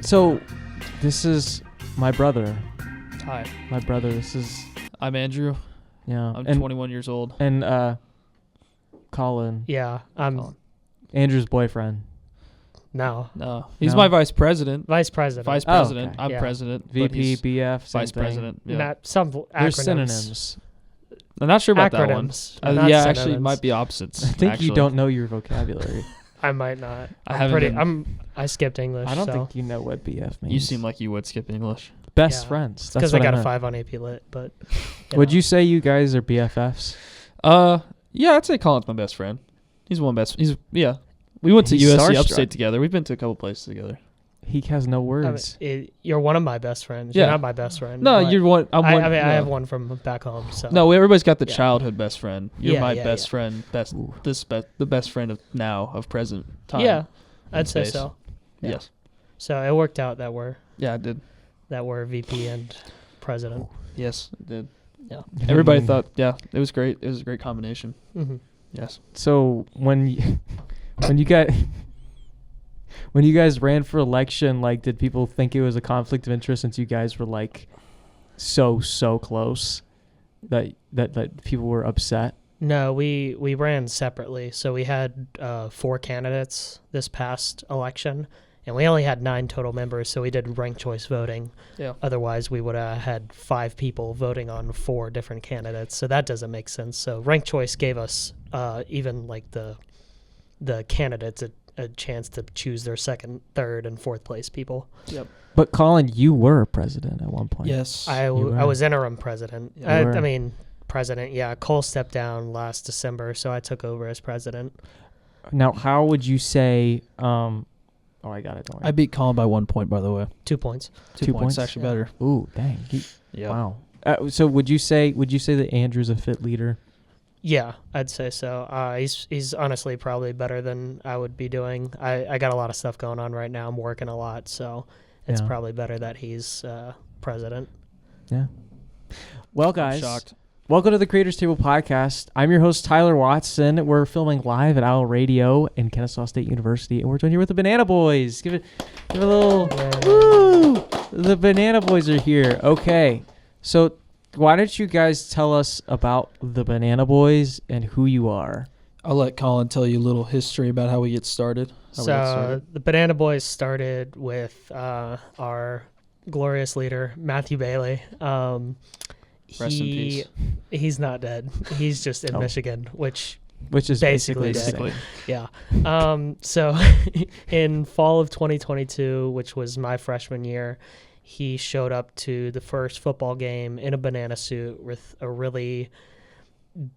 So, this is my brother. Hi. My brother. This is... I'm Andrew. Yeah. I'm 21 years old. And, Colin. Yeah, I'm... Colin. Andrew's boyfriend. No. He's No? my vice president. Vice president. Vice president. okay. I'm Yeah. president. but VP, he's BF, same vice thing. president. Yeah. Not, some acronyms. There's synonyms. I'm not sure about that one. Acronyms. Not Yeah, actually, it synonyms. might be opposites. I think actually. you don't know your vocabulary. I might not. I haven't been- I skipped English. I don't so. think you know what BF means. You seem like you would skip English. Best Yeah. friends. That's because what I got a meant. 5 on AP Lit, but... Would you say you guys are BFFs? Yeah, I'd say Colin's my best friend. He's one best. Yeah. We went to He's USC starstruck. Upstate together. We've been to a couple places together. He has no words. You're one of my best friends. Yeah. You're not my best friend. No, but you're one. I'm I one. mean, no. I have one from back home. So No, everybody's got the Yeah. childhood best friend. You're Yeah, my yeah, best yeah. friend. The best friend of now, of present time. Yeah, I'd say space. so. Yeah. Yes. So it worked out that we're Yeah, I did. VP and president. Yes, it did. Yeah. Everybody thought, yeah, it was great. It was a great combination. Mm-hmm. Yes. So when you guys ran for election, like, did people think it was a conflict of interest since you guys were like so close that people were upset? No, we ran separately. So we had 4 candidates this past election, and we only had 9 total members. So we did ranked choice voting. Yeah. Otherwise, we would have had 5 people voting on 4 different candidates. So that doesn't make sense. So ranked choice gave us even like the candidates a chance to choose their second, third, and fourth place people. Yep. But Colin, you were president at one point. Yes. were. I was interim president. Yeah, you were. I mean, president. Yeah, Cole stepped down last December, so I took over as president. Now, how would you say? Oh, I got it. Don't worry. I beat Colin by 1 point, by the way. 2 points. 2 2 points. points? Actually Yeah. better. Ooh, dang. Yeah. Wow. So would you say that Andrew's a fit leader? Yeah, I'd say so. He's honestly probably better than I would be doing. I got a lot of stuff going on right now. I'm working a lot, so it's Yeah. probably better that he's president. Yeah. Well, I'm guys, shocked. welcome to the Creators Table Podcast. I'm your host, Tyler Watson. We're filming live at Owl Radio in Kennesaw State University, and we're joined here with the Banana Boys. Give it a little woo! The Banana Boys are here. Okay, so why don't you guys tell us about the Banana Boys and who you are? I'll let Colin tell you a little history about how we get started. So the Banana Boys started with our glorious leader, Matthew Bailey. Rest in peace. He's not dead. He's just in Oh. Michigan, which Which is Basically basically, dead. the same. yeah. So in fall of 2022, which was my freshman year, he showed up to the first football game in a banana suit with a really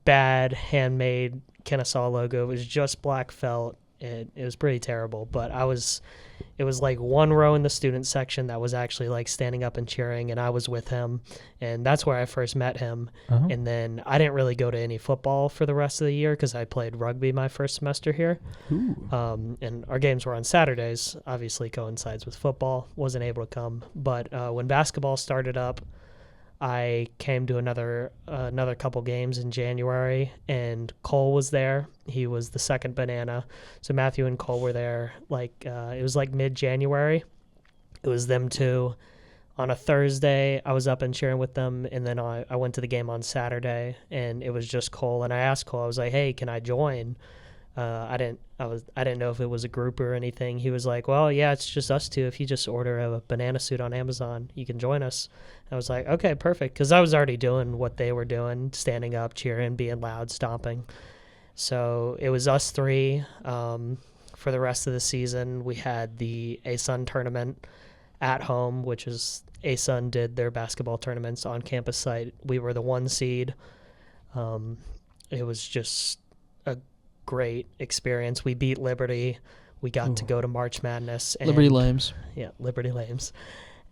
bad handmade Kennesaw logo. It was just black felt. It was pretty terrible, but it was like one row in the student section that was actually like standing up and cheering, and I was with him, and that's where I first met him. Uh-huh. And then I didn't really go to any football for the rest of the year because I played rugby my first semester here. Ooh. And our games were on Saturdays, obviously coincides with football. Wasn't able to come. But when basketball started up, I came to another couple games in January, and Cole was there. He was the second banana. So Matthew and Cole were there. It was like mid-January. It was them two. On a Thursday, I was up and cheering with them, and then I went to the game on Saturday, and it was just Cole. And I asked Cole, I was like, "Hey, can I join?" I didn't know if it was a group or anything. He was like, "Well, yeah, it's just us two. If you just order a banana suit on Amazon, you can join us." I was like, "Okay, perfect," because I was already doing what they were doing, standing up, cheering, being loud, stomping. So it was us three. For the rest of the season, we had the ASUN tournament at home, which is ASUN did their basketball tournaments on campus site. We were the 1 seed. It was just a great experience. We beat Liberty. We got to go to March Madness. And, Liberty Lames. Yeah, Liberty Lames.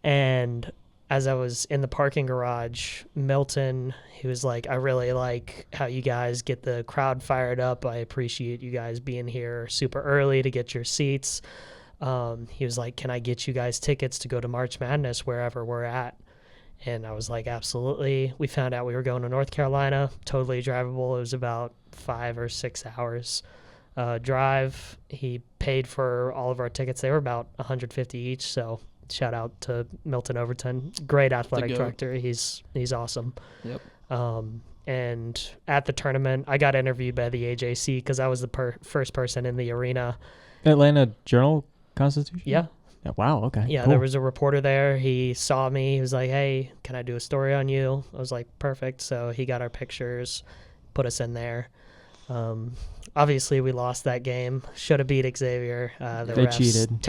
And as I was in the parking garage, Milton, he was like, "I really like how you guys get the crowd fired up. I appreciate you guys being here super early to get your seats." He was like, "Can I get you guys tickets to go to March Madness wherever we're at?" And I was like, "Absolutely." We found out we were going to North Carolina, totally drivable. It was about 5 or 6 hours drive. He paid for all of our tickets. They were about $150 each, so shout out to Milton Overton, great athletic goat. director. He's awesome. Yep. And at the tournament, I got interviewed by the AJC because I was the first person in the arena. Atlanta Journal-Constitution? Yeah. Wow. Okay. Yeah, cool. there was a reporter there. He saw me. He was like, "Hey, can I do a story on you?" I was like, "Perfect." So he got our pictures, put us in there. Obviously, we lost that game. Should have beat Xavier. They cheated.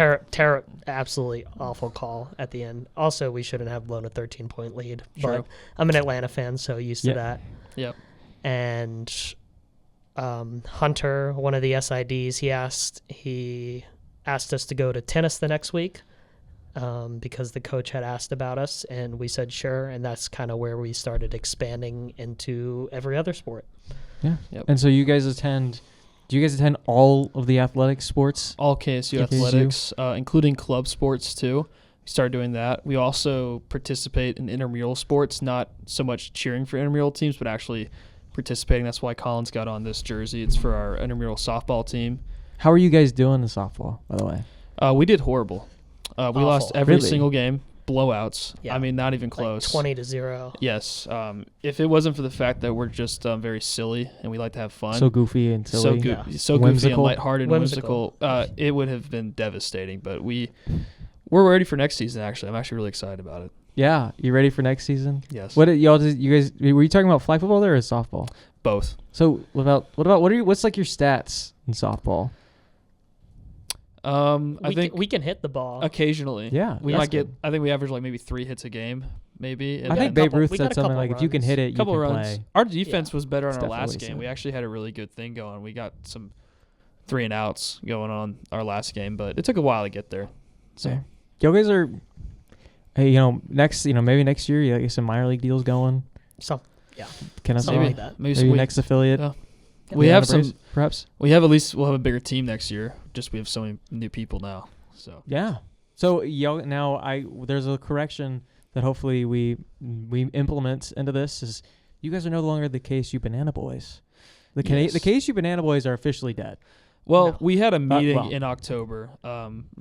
Absolutely awful call at the end. Also, we shouldn't have blown a 13-point lead. True. But I'm an Atlanta fan, so used to that. Yep. And Hunter, one of the SIDs, he asked us to go to tennis the next week because the coach had asked about us, and we said sure, and that's kind of where we started expanding into every other sport. Yeah. Yep. And so do you guys attend all of the athletic sports? All KSU athletics, including club sports too. We started doing that. We also participate in intramural sports, not so much cheering for intramural teams, but actually participating. That's why Colin's got on this jersey. It's for our intramural softball team. How are you guys doing in softball, by the way? We did horrible. We lost every single game, blowouts. Yeah. I mean, not even close. 20-0. Yes. If it wasn't for the fact that we're just very silly and we like to have fun, So goofy and silly. so Yeah. goofy and Whimsical. lighthearted and whimsical, it would have been devastating. But we're ready for next season. Actually, I'm actually really excited about it. Yeah. You ready for next season? Yes. You guys were you talking about flag football there or softball? Both. So what's like your stats in softball? I think we can hit the ball. occasionally. Yeah. We that's might get. good. I think we average like maybe 3 hits a game, maybe. And I think then Babe Ruth we got said a something couple like, if you can runs. hit it, you couple can runs. play. Our defense was better on That's our last definitely game. so. We actually had a really good thing going. We got some 3 and outs going on our last game, but it took a while to get there. So Yeah. You guys are, hey, maybe next year you get some minor league deals going. Kennesaw, Something maybe like that. maybe maybe sweet. next affiliate. Yeah. Yeah. We Atlanta have Braves, some. perhaps. We'll have a bigger team next year. Just we have so many new people now. So Yeah. So there's a correction that hopefully we implement into this is you guys are no longer the KSU Banana Boys. The KSU Banana Boys are officially dead. Well, No. we had a meeting well. in October,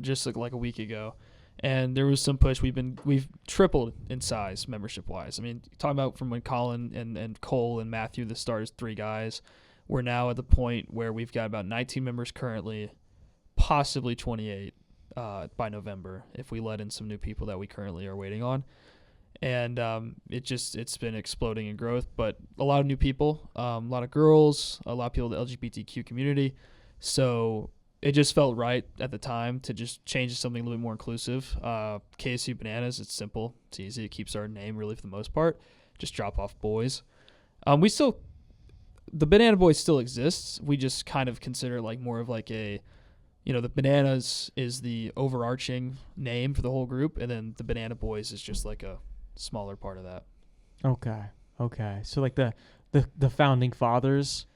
just like a week ago, and there was some push. We've tripled in size membership wise. I mean, talking about from when Colin and Cole and Matthew, the starters, 3 guys, we're now at the point where we've got about 19 members currently, possibly 28 by November if we let in some new people that we currently are waiting on. And it's been exploding in growth, but a lot of new people, a lot of girls, a lot of people in the LGBTQ community. So it just felt right at the time to just change to something a little bit more inclusive. KSU Bananas, it's simple. It's easy. It keeps our name really for the most part. Just drop off boys. The Banana Boys still exists. We just kind of consider like more of like a, the Bananas is the overarching name for the whole group, and then the Banana Boys is just like a smaller part of that. Okay. So like the founding fathers,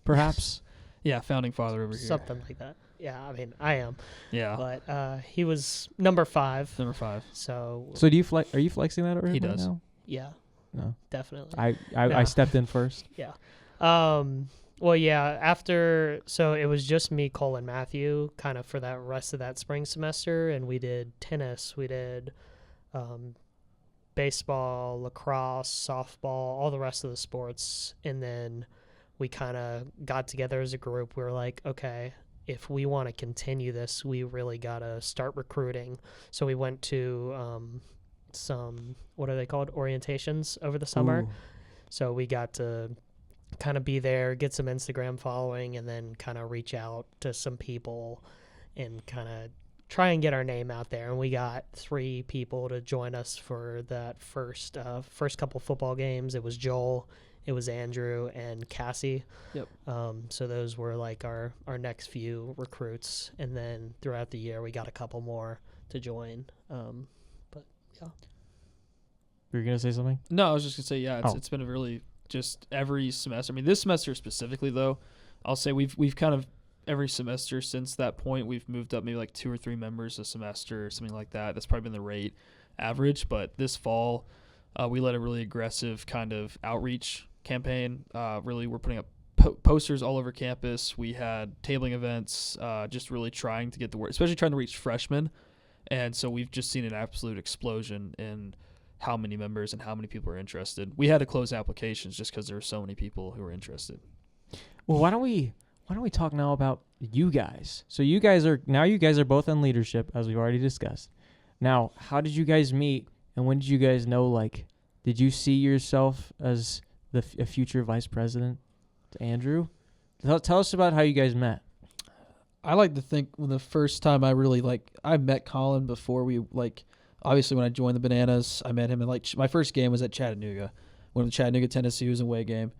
perhaps. Yeah, founding father over here. Something like that. Yeah, I mean, I am. Yeah. But he was number 5. Number 5. So So do you are you flexing that over He here right does. now? yeah, No. definitely. I stepped in first. Yeah. Well, yeah, so it was just me, Cole, and Matthew kind of for that rest of that spring semester, and we did tennis, we did baseball, lacrosse, softball, all the rest of the sports, and then we kind of got together as a group. We were like, okay, if we want to continue this, we really got to start recruiting. So we went to some, what are they called, orientations over the summer. Ooh. So we got to kind of be there, get some Instagram following, and then kind of reach out to some people and kind of try and get our name out there. And we got 3 people to join us for that first couple football games. It was Joel, it was Andrew, and Cassie. Yep. So those were like our next few recruits. And then throughout the year, we got a couple more to join. But yeah. You were gonna say something? No, I was just gonna say, yeah, Oh. it's been a really just every semester. I mean, this semester specifically, though, I'll say we've kind of every semester since that point we've moved up maybe like 2 or 3 members a semester or something like that. That's probably been the rate average. But this fall, we led a really aggressive kind of outreach campaign. Really, we're putting up posters all over campus. We had tabling events, just really trying to get the word, especially trying to reach freshmen. And so we've just seen an absolute explosion in how many members and how many people are interested. We had to close applications just because there were so many people who were interested. Well, why don't we talk now about you guys? So you guys are both in leadership, as we've already discussed. Now, how did you guys meet, and when did you guys know? Like, did you see yourself as a future vice president, Andrew? Tell us about how you guys met. I like to think when the first time I met Colin before we obviously when I joined the Bananas, I met him in my first game was at Chattanooga. Went to Chattanooga, Tennessee. It was an away game.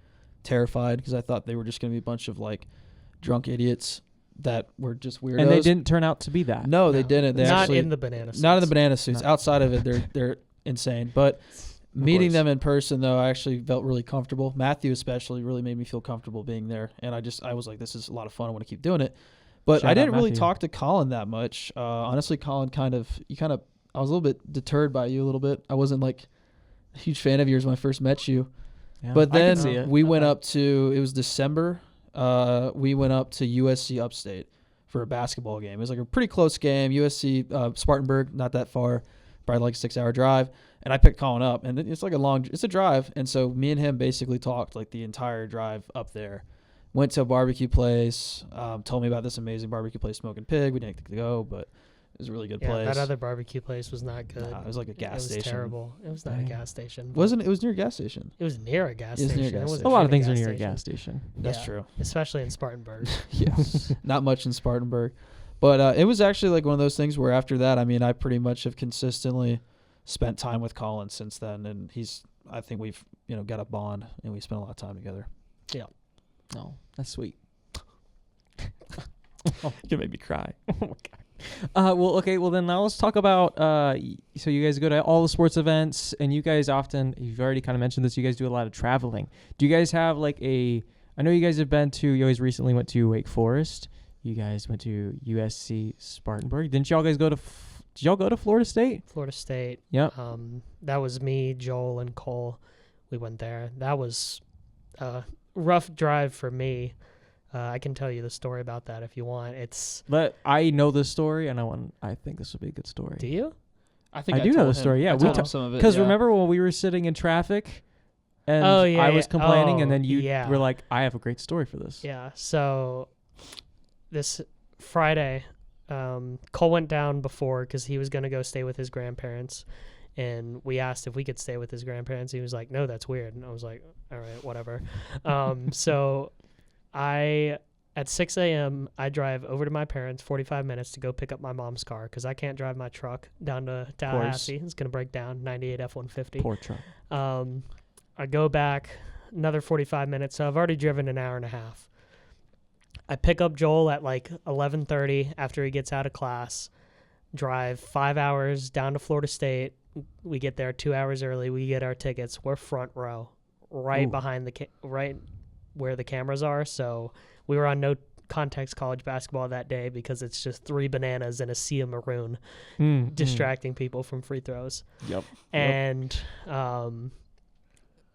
Terrified because I thought they were just going to be a bunch of drunk idiots that were just weirdos. And they didn't turn out to be that. No, they didn't. They not actually, in the banana suits. Not in the banana suits. Outside of it, they're insane. But meeting them in person, though, I actually felt really comfortable. Matthew especially really made me feel comfortable being there. And I was like, this is a lot of fun. I want to keep doing it. But I didn't really talk to Colin that much. Honestly, Colin I was a little bit deterred by you a little bit. I wasn't a huge fan of yours when I first met you. Yeah, but then we it went up to, it was December. We went up to USC Upstate for a basketball game. It was a pretty close game. USC, Spartanburg, not that far, probably a 6-hour drive. And I picked Colin up, and it's it's a drive. And so me and him basically talked the entire drive up there. Went to a barbecue place, told me about this amazing barbecue place, Smoking Pig. We didn't get to go, but it was a really good place. That other barbecue place was not good. Nah, it was like a gas station. It was terrible. It was not a gas station. It was near a gas station. It was near a gas station. Near a gas station. A lot of things are near a gas station. That's true. Especially in Spartanburg. Yeah. Not much in Spartanburg. But it was actually one of those things where after that, I pretty much have consistently spent time with Colin since then. And I think we've, got a bond and we spent a lot of time together. Yeah. Oh, that's sweet. You made me cry. Oh my god. Well then now let's talk about so you guys go to all the sports events, and you guys you've already kind of mentioned this, you guys do a lot of traveling. Do you guys have I know you guys have been to, you guys recently went to Wake Forest. You guys went to USC Spartanburg. Did y'all go to Florida State? Florida State. Yep. That was me, Joel, and Cole. We went there. That was a rough drive for me. I can tell you the story about that if you want. But I know this story, and I think this would be a good story. Do you? I think I do know the story. Yeah, we told some of it. Because remember when we were sitting in traffic, and I was complaining, and then you were like, "I have a great story for this." Yeah. So this Friday, Cole went down before because he was going to go stay with his grandparents. And we asked if we could stay with his grandparents. He was like, no, that's weird. And I was like, all right, whatever. So at 6 a.m., I drive over to my parents, 45 minutes to go pick up my mom's car because I can't drive my truck down to Tallahassee. It's going to break down, 98 F-150. Poor truck. I go back another 45 minutes. So I've already driven an hour and a half. I pick up Joel at 11:30 after he gets out of class, drive 5 hours down to Florida State. We get there 2 hours early. We get our tickets. We're front row, right behind right where the cameras are. So we were on no context college basketball that day because it's just 3 bananas and a sea of maroon distracting people from free throws. Yep. And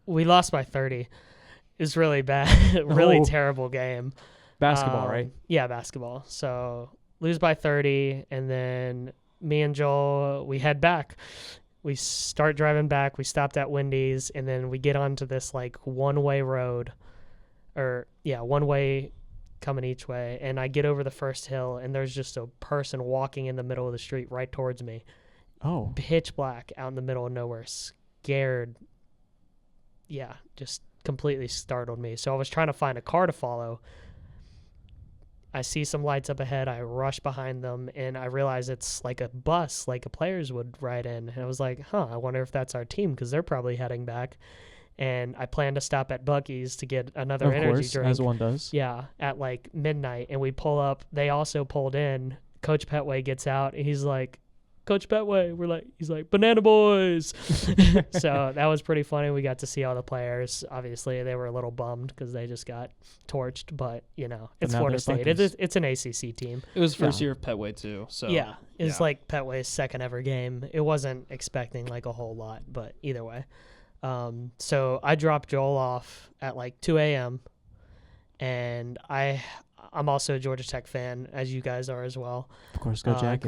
we lost by 30. It was really bad, really terrible game. Basketball, right? Yeah, basketball. So lose by 30, and then me and Joel, we head back. We start driving back. We stopped at Wendy's, and then we get onto this one-way road, one-way coming each way. And I get over the first hill, and there's just a person walking in the middle of the street right towards me. Oh. Pitch black out in the middle of nowhere. Scared. Yeah, just completely startled me. So I was trying to find a car to follow. I see some lights up ahead. I rush behind them, and I realize it's like a bus, like a players would ride in. And I was like, I wonder if that's our team because they're probably heading back. And I plan to stop at Buc-ee's to get another energy drink. As one does. Yeah, at midnight. And we pull up. They also pulled in. Coach Petway gets out, and he's like, Coach Petway. He's like, Banana Boys. So that was pretty funny. We got to see all the players. Obviously, they were a little bummed because they just got torched. But, it's Florida State. It's an ACC team. It was first year of Petway, too. So yeah, it was Petway's second ever game. It wasn't expecting a whole lot, but either way. So I dropped Joel off at 2 a.m. And I'm also a Georgia Tech fan, as you guys are as well. Of course, go Jackets.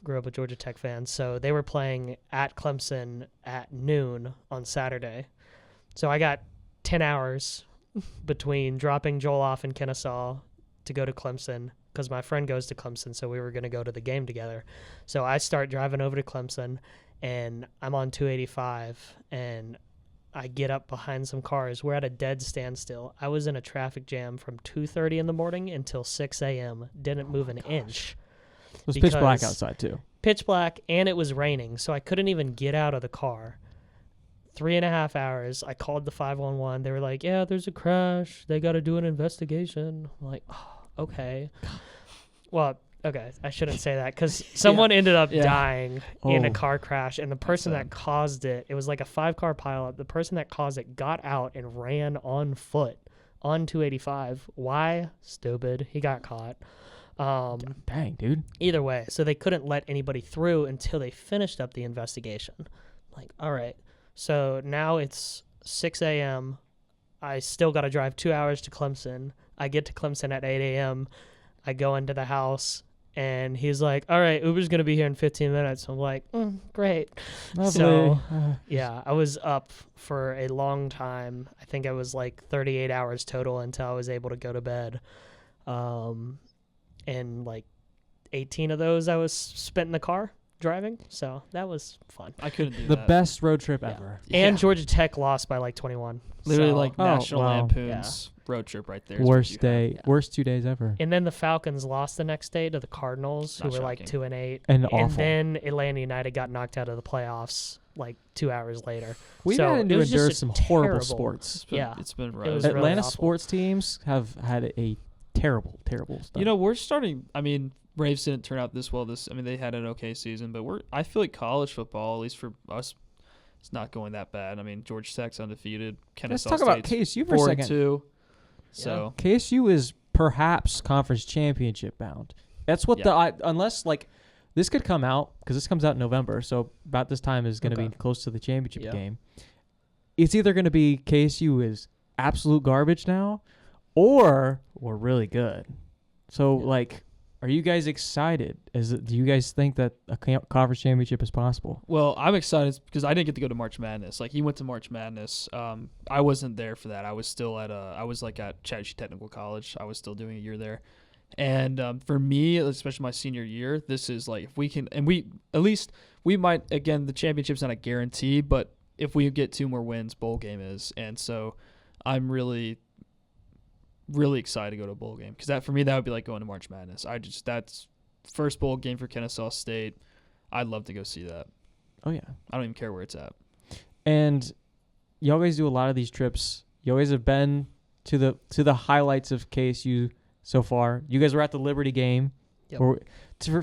Grew up a Georgia Tech fan, so they were playing at Clemson at noon on Saturday. So I got 10 hours between dropping Joel off in Kennesaw to go to Clemson because my friend goes to Clemson, so we were going to go to the game together. So I start driving over to Clemson, and I'm on 285, and I get up behind some cars. We're at a dead standstill. I was in a traffic jam from 2:30 in the morning until 6 a.m. Didn't move an inch. It was pitch black because- outside, too. Pitch black, and it was raining, so I couldn't even get out of the car. 3.5 hours. I called the 511. They were like, yeah, there's a crash. They got to do an investigation. I'm like, oh, okay. Well, okay, I shouldn't say that because someone ended up dying in a Oh. car crash, and the person that caused it was like a 5-car pileup. The person that caused it got out and ran on foot on 285. Why? Stupid. He got caught. Dang, dude. Either way, so they couldn't let anybody through until they finished up the investigation. Like, all right. So now it's 6 a.m. I still got to drive 2 hours to Clemson. I get to Clemson at 8 a.m. I go into the house, and he's like, all right, Uber's going to be here in 15 minutes. I'm like, great. Lovely. So, yeah, I was up for a long time. I think I was like 38 hours total until I was able to go to bed. And like 18 of those I was spent in the car driving. So that was fun. I couldn't do the that. best road trip Yeah. ever. And Yeah. Georgia Tech lost by like 21. Literally So- like Oh, National wow. Lampoon's road trip right there. is what Worst you have. day, Yeah. worst 2 days ever. And then the Falcons lost the next day to the Cardinals, who Not were like shocking. 2-8. And And awful. then Atlanta United got knocked out of the playoffs like 2 hours later. We've so had it to was just endure a some horrible terrible- sports. It's been, Yeah. it's been It rough. was really Atlanta awful. sports teams have had a terrible, terrible stuff. You know, we're starting. I mean, Braves didn't turn out this well. I mean, they had an okay season, but I feel like college football, at least for us, it's not going that bad. I mean, Georgia Tech's undefeated. let's Kennesaw talk about State's KSU for a second. 4-2. So KSU is perhaps conference championship bound. That's what unless like this could come out because this comes out in November, so about this time is going to Okay. be close to the championship Yeah. game. It's either going to be KSU is absolute garbage now, or we're really good. So like, are you guys excited? Do you guys think that a conference championship is possible? Well, I'm excited because I didn't get to go to March Madness. Like, he went to March Madness. I wasn't there for that. I was still at Chattahoochee Technical College. I was still doing a year there. And for me, especially my senior year, this is like, if we can, and we might, again, the championship's not a guarantee, but if we get 2 more wins, bowl game is. And so I'm really excited to go to a bowl game because that, for me, that would be like going to March Madness. That's first bowl game for Kennesaw State. I'd love to go see that. Oh yeah. I don't even care where it's at. And y'all guys do a lot of these trips. You guys have been to the highlights of KSU so far. You guys were at the Liberty game. Yep.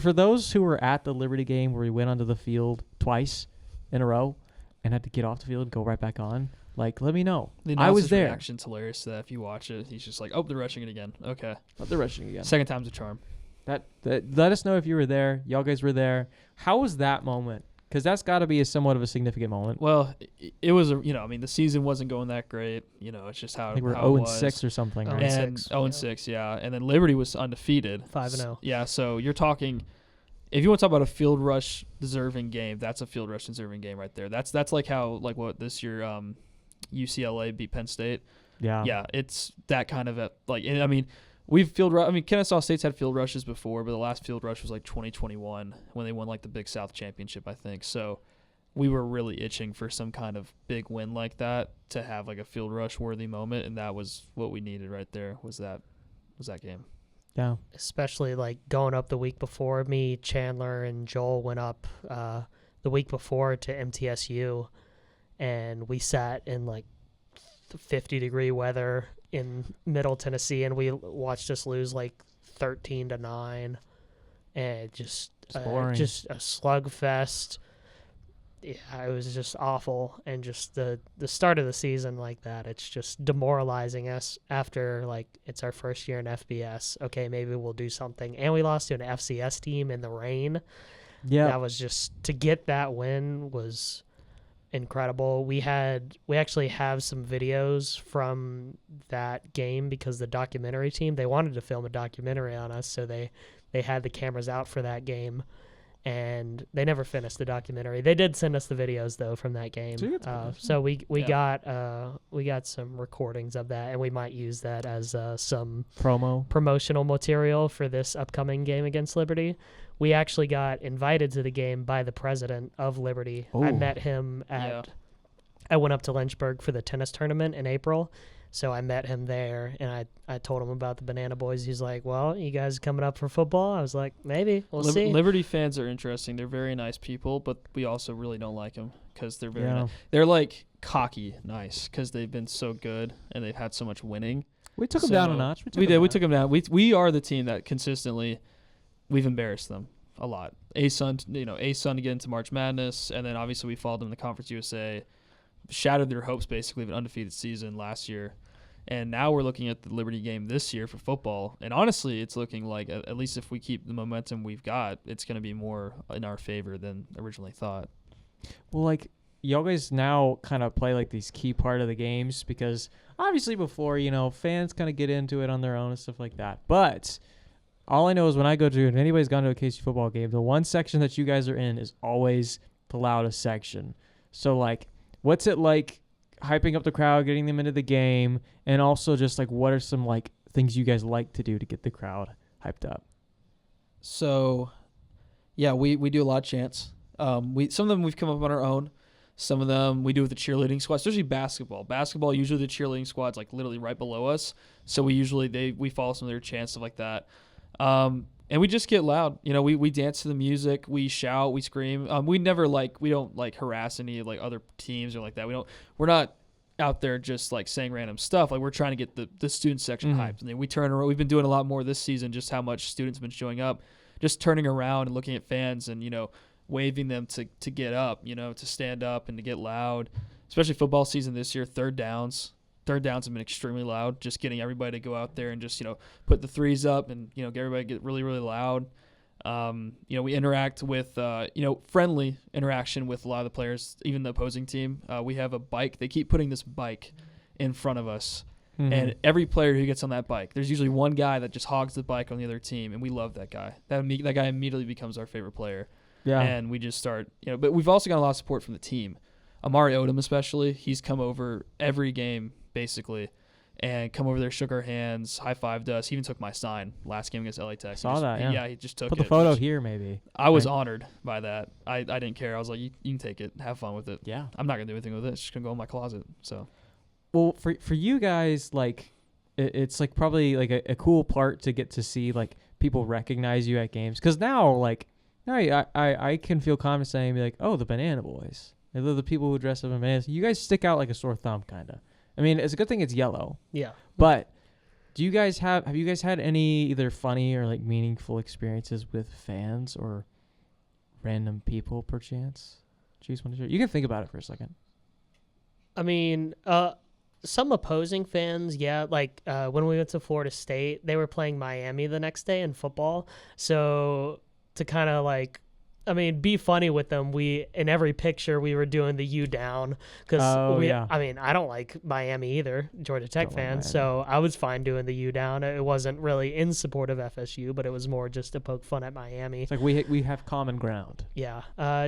For those who were at the Liberty game where we went onto the field twice in a row and had to get off the field and go right back on, like, let me know. The I was announcer's there. reaction's hilarious to that. If you watch it, he's just like, "Oh, they're rushing it again." Okay, But they're rushing again. second time's a charm. That let us know if you were there. Y'all guys were there. How was that moment? Because that's got to be somewhat of a significant moment. Well, it was I mean, the season wasn't going that great. It's just how I think we're how it 0-6 or something, Oh, right? and 6, 0-6, yeah. And then Liberty was undefeated, 5-0. Yeah, so you're talking. If you want to talk about a field rush deserving game, that's a field rush deserving game right there. That's like how what this year UCLA beat Penn State. Yeah. Yeah, it's that kind of I mean, Kennesaw State's had field rushes before, but the last field rush was like 2021 when they won like the Big South Championship, I think. So we were really itching for some kind of big win like that to have like a field rush worthy moment, and that was what we needed right there. Was that game? Yeah. Especially like going up the week before. Me, Chandler, and Joel went up the week before to MTSU, and we sat in like 50-degree weather in Middle Tennessee, and we watched us lose like 13-9, and just boring. just a slugfest. Yeah, it was just awful, and just the start of the season like that, it's just demoralizing us after like it's our first year in FBS. Okay, maybe we'll do something, and we lost to an FCS team in the rain. Yeah. That was just, to get that win was incredible. We actually have some videos from that game because the documentary team, they wanted to film a documentary on us, so they had the cameras out for that game, and they never finished the documentary. They did send us the videos though from that game. So we got some recordings of that, and we might use that as some promotional material for this upcoming game against Liberty. We actually got invited to the game by the president of Liberty. I met him I went up to Lynchburg for the tennis tournament in April. So I met him there, and I told him about the Banana Boys. He's like, well, you guys coming up for football? I was like, maybe. We'll see. Liberty fans are interesting. They're very nice people, but we also really don't like them because they're very nice. They're like cocky nice because they've been so good and they've had so much winning. We took them down a notch. We did. We took them down. We are the team that consistently we've embarrassed them a lot. A-Sun to get into March Madness, and then obviously we followed them in the Conference USA, shattered their hopes basically of an undefeated season last year. And now we're looking at the Liberty game this year for football. And honestly, it's looking like, at least if we keep the momentum we've got, it's going to be more in our favor than originally thought. Well, like, y'all guys now kind of play like these key part of the games because obviously before, fans kind of get into it on their own and stuff like that. But all I know is when I go to, if anybody's gone to a KSU football game, the one section that you guys are in is always the loudest section. So, like, what's it like hyping up the crowd, getting them into the game, and also just like what are some like things you guys like to do to get the crowd hyped up? So, yeah, we do a lot of chants. Some of them we've come up on our own. Some of them we do with the cheerleading squad, especially basketball. Basketball, usually the cheerleading squad's like literally right below us, so we follow some of their chants, stuff like that. And we just get loud. We dance to the music, we shout, we scream. We don't harass any like other teams or like that. We're not out there just like saying random stuff. Like we're trying to get the student section hyped. And then we turn around. We've been doing a lot more this season, just how much students have been showing up, just turning around and looking at fans and, waving them to get up, to stand up and to get loud, especially football season this year. Third downs have been extremely loud, just getting everybody to go out there and just, put the threes up and, get everybody to get really, really loud. We interact with, friendly interaction with a lot of the players, even the opposing team. We have a bike. They keep putting this bike in front of us. Mm-hmm. And every player who gets on that bike, there's usually one guy that just hogs the bike on the other team, and we love that guy. That guy immediately becomes our favorite player. Yeah. And we just start, but we've also got a lot of support from the team. Amari Odom especially, he's come over every game basically and come over there, shook our hands, high-fived us. He even took my sign last game against LA Tech. Saw that, yeah. Yeah, he just took it. Put the photo here maybe. I was honored by that. I didn't care. I was like, you can take it. Have fun with it. Yeah. I'm not going to do anything with it. It's just going to go in my closet. So. Well, for you guys, like, it's like probably like a cool part to get to see like people recognize you at games. Because now I can feel confident saying, be like, oh, the Banana Boys. They're the people who dress up in bananas. You guys stick out like a sore thumb, kind of. I mean, it's a good thing it's yellow. Yeah. But have you guys had any either funny or like meaningful experiences with fans or random people, perchance? Jeez, you can think about it for a second. I mean, some opposing fans, yeah. Like when we went to Florida State, they were playing Miami the next day in football. So to kind of like, be funny with them. In every picture we were doing the U down because I don't like Miami either, Georgia Tech fan. So I was fine doing the U down. It wasn't really in support of FSU, but it was more just to poke fun at Miami. It's like we have common ground. Yeah,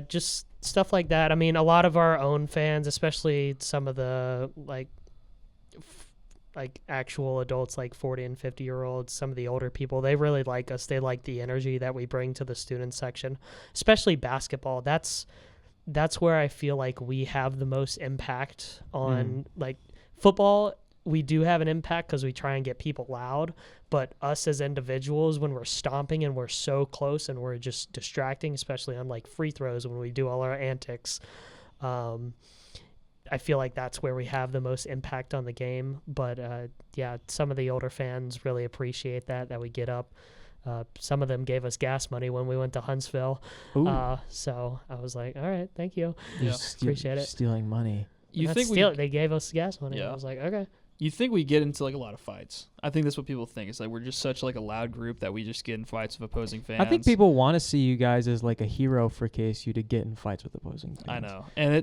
just stuff like that. A lot of our own fans, especially some of the like actual adults, like 40 and 50-year-olds, some of the older people, they really like us. They like the energy that we bring to the student section, especially basketball. That's where I feel like we have the most impact on like football. We do have an impact because we try and get people loud, but us as individuals, when we're stomping and we're so close and we're just distracting, especially on like free throws when we do all our antics, I feel like that's where we have the most impact on the game. But some of the older fans really appreciate that we get up. Some of them gave us gas money when we went to Huntsville. So I was like, all right, thank you. Yeah. Appreciate it. Stealing money. They gave us gas money. Yeah. I was like, okay. You think we get into like a lot of fights. I think that's what people think. It's like we're just such like a loud group that we just get in fights with opposing fans. I think people want to see you guys as like a hero for KSU to get in fights with opposing fans. I know. And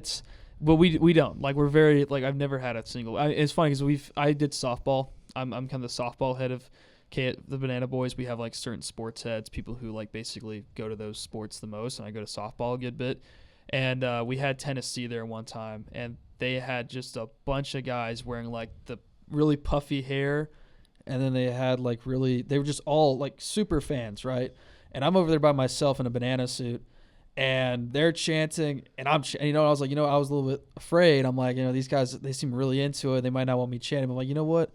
But we don't. Like, we're very, like, I've never had a single. It's funny because I did softball. I'm kind of the softball head of the Banana Boys. We have, like, certain sports heads, people who, like, basically go to those sports the most, and I go to softball a good bit. And we had Tennessee there one time, and they had just a bunch of guys wearing, like, the really puffy hair, and then they had, like, they were just all, like, super fans, right? And I'm over there by myself in a banana suit. And they're chanting, and I was like, I was a little bit afraid. I'm like, these guys, they seem really into it. They might not want me chanting. I'm like, you know what?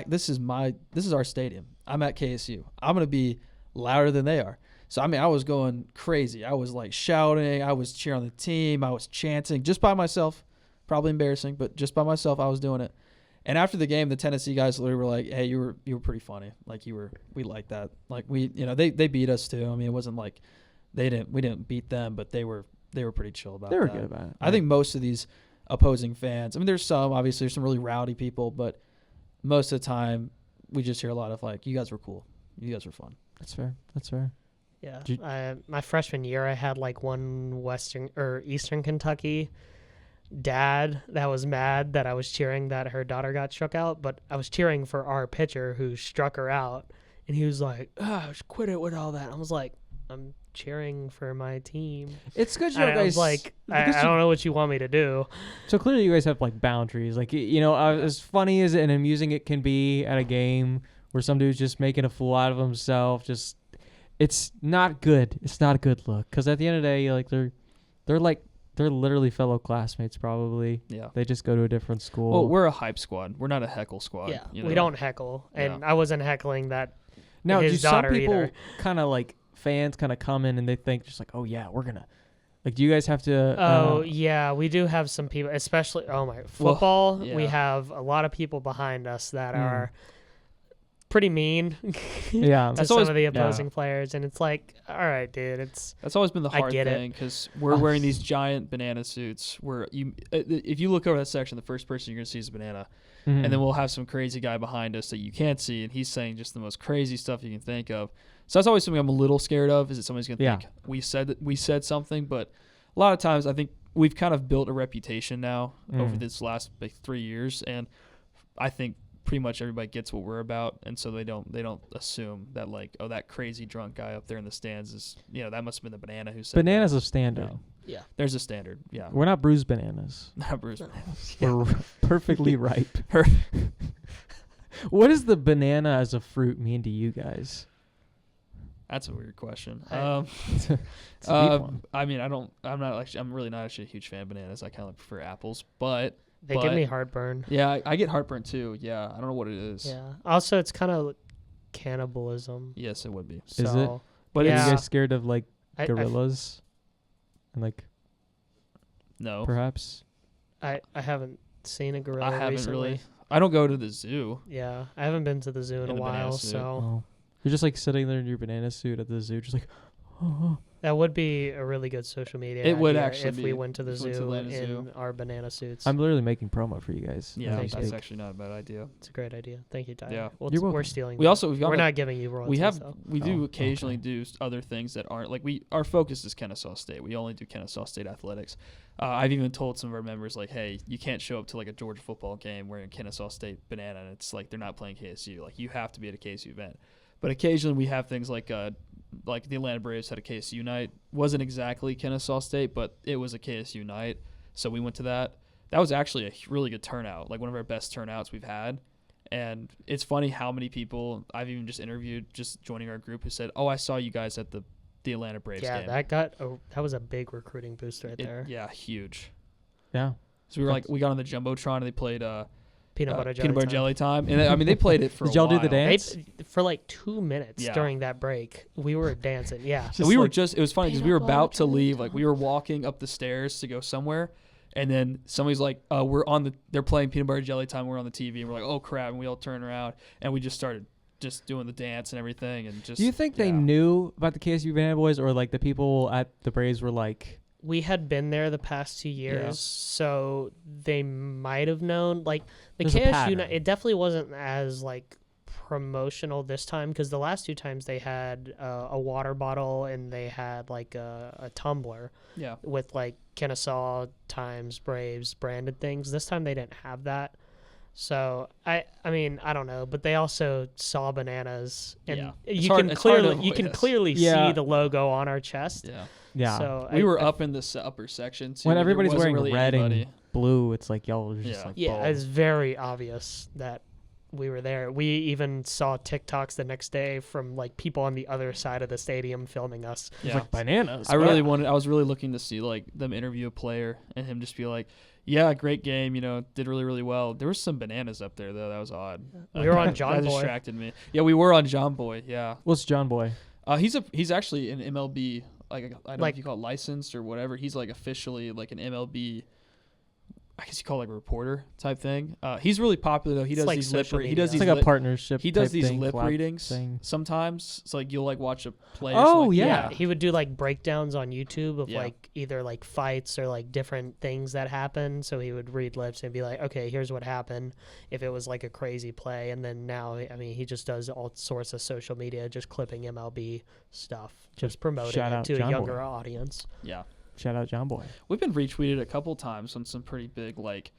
This is our stadium. I'm at KSU. I'm going to be louder than they are. So, I was going crazy. I was like shouting. I was cheering on the team. I was chanting just by myself. Probably embarrassing, but just by myself, I was doing it. And after the game, the Tennessee guys literally were like, hey, you were pretty funny. Like, we like that. Like, they beat us too. I mean, it wasn't like, we didn't beat them, but they were pretty chill about it. They were good about it. I think most of these opposing fans, I mean, there's some really rowdy people, but most of the time we just hear a lot of like, you guys were cool. You guys were fun. That's fair. Yeah. My freshman year, I had like one Eastern Kentucky dad that was mad that I was cheering that her daughter got struck out, but I was cheering for our pitcher who struck her out, and he was like, just quit it with all that. I was like, I'm cheering for my team. It's good you guys. I was like, I don't know what you want me to do. So clearly you guys have like boundaries. Like, as funny as and amusing it can be at a game where some dude's just making a fool out of himself, it's not good. It's not a good look. Because at the end of the day, like they're literally fellow classmates probably. Yeah. They just go to a different school. Well, we're a hype squad. We're not a heckle squad. Yeah. We don't heckle. And I wasn't heckling that. Now, his do some daughter people either. kind of like fans kind of come in and they think just like, oh yeah, we're gonna like, do you guys have to yeah, we do have some people, especially football. yeah. We have a lot of people behind us that are pretty mean yeah to some of the opposing players, and it's like, all right, dude, that's always been the hard get thing because we're wearing these giant banana suits where if you look over that section, the first person you're gonna see is a banana. Mm-hmm. And then we'll have some crazy guy behind us that you can't see, and he's saying just the most crazy stuff you can think of. So that's always something I'm a little scared of, is that somebody's going to think we said something. But a lot of times I think we've kind of built a reputation now over this last 3 years, and I think pretty much everybody gets what we're about, and so they don't assume that like, oh, that crazy drunk guy up there in the stands is, that must have been the banana who said bananas that. of standard. No. Yeah. There's a standard. Yeah. We're not bruised bananas. Not bruised bananas. We're perfectly ripe. What does the banana as a fruit mean to you guys? That's a weird question. It's a deep one. I mean, I'm really not actually a huge fan of bananas. I kind of prefer apples, but they give me heartburn. Yeah, I get heartburn too. Yeah, I don't know what it is. Yeah. Also, it's kind of cannibalism. Yes, it would be. Is it? But Are you guys scared of like gorillas? And like, no, perhaps. I haven't seen a gorilla. I haven't recently. really. I don't go to the zoo. Yeah, I haven't been to the zoo in a while, so Oh. You're just like sitting there in your banana suit at the zoo, just like, oh. That would be a really good social media. It would idea actually if be. we went to the If we went to zoo Atlanta in Zoo. our banana suits. I'm literally making promo for you guys. Yeah, as we that's speak. actually not a bad idea. It's a great idea. Thank you, Tyler. Yeah. Well, You're we're welcome. stealing. We're not giving you royalties. We do Oh, occasionally okay. do other things that aren't like our focus is Kennesaw State. We only do Kennesaw State athletics. I've even told some of our members like, hey, you can't show up to like a Georgia football game wearing a Kennesaw State banana and it's like they're not playing KSU. Like, you have to be at a KSU event. But occasionally we have things like the Atlanta Braves had a KSU night. Wasn't exactly Kennesaw State, but it was a KSU night. So we went to that. That was actually a really good turnout, like one of our best turnouts we've had. And it's funny how many people I've even just interviewed just joining our group who said, oh, I saw you guys at the Atlanta Braves game. Yeah, that was a big recruiting boost there. Yeah, huge. Yeah. So we got on the Jumbotron and they played Peanut butter jelly time. And I mean, they played it for Did a y'all while. do the dance? For like 2 minutes Yeah. during that break, we were dancing. Yeah. And we were like, it was funny because we were about to leave. Like, we were walking up the stairs to go somewhere. And then somebody's like, they're playing peanut butter jelly time. We're on the TV and we're like, oh crap. And we all turn around and we just started just doing the dance and everything. And just, Do you think they knew about the KSU Banana Boys, or like the people at the Braves were like, We had been there the past 2 years, so they might have known. Like the There's a KSU, pattern. it definitely wasn't as like promotional this time because the last 2 times they had a water bottle and they had like a tumbler with like Kennesaw Times Braves branded things. This time they didn't have that. So I mean I don't know, but they also saw bananas, and you can clearly see the logo on our chest. Yeah. So we were up in the upper section too. When everybody's wearing really red anybody. and blue, it's like y'all are just like it's very obvious that we were there. We even saw TikToks the next day from like people on the other side of the stadium filming us. It's like bananas. I was really looking to see like them interview a player and him just be like, yeah, great game, did really, really well. There was some bananas up there, though. That was odd. We were on John Boy. That distracted me. Yeah, we were on John Boy, yeah. What's John Boy? He's actually an MLB, I don't know if you call it licensed or whatever. He's like officially like an MLB, I guess you call it like a reporter type thing. He's really popular, though. He does these lip readings. He does these like a partnership. He does these lip readings sometimes. It's like you'll like watch a play. Oh, yeah. He would do like breakdowns on YouTube of like either like fights or like different things that happen. So he would read lips and be like, okay, here's what happened if it was like a crazy play. And then now, I mean, he just does all sorts of social media, just clipping MLB stuff, just promoting it to a younger audience. Yeah. Shout out John Boy. We've been retweeted a couple times on some pretty big, like,